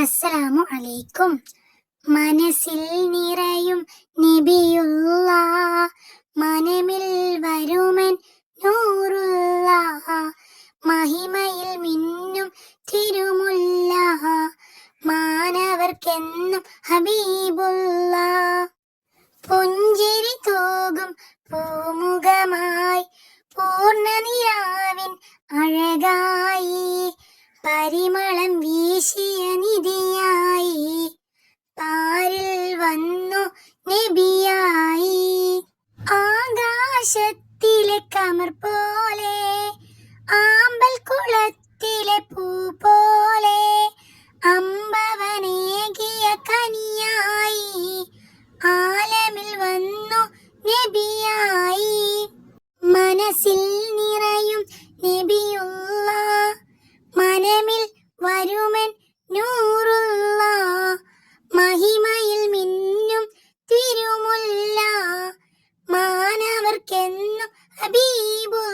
അസ്സലാമു അലൈക്കും. മനസ്സിൽ നിറയും നബിയുള്ള, മനമിൽ വരുമൻ നൂറുള്ള, മഹിമയിൽ മിന്നും തിരുമുല്ല, മാനവർക്കെന്നും ഹബീബുള്ള. പുഞ്ചിരി തൂകും പൂമുഖമായി, പൂർണ്ണനിലാവിൻ അഴകായി, പരിമളം വീശിയ നിധിയായി, പാരിൽ വന്നു നബിയായി. ആകാശത്തിലെ കമർ പോലെ, ആമ്പൽ കുളത്തിലെ പൂ പോലെ, അമ്പവനേകിയ കനിയായി, ആലമിൽ വന്നു നബിയായി. മനസ്സിൽ നിറയും നബിയുള്ള, മനമിൽ വരുമൻ നൂറുള്ള, മഹിമയിൽ മിന്നും തിരുമുല്ല, മാനവർക്കെന്നും ഹബീബുള്ള.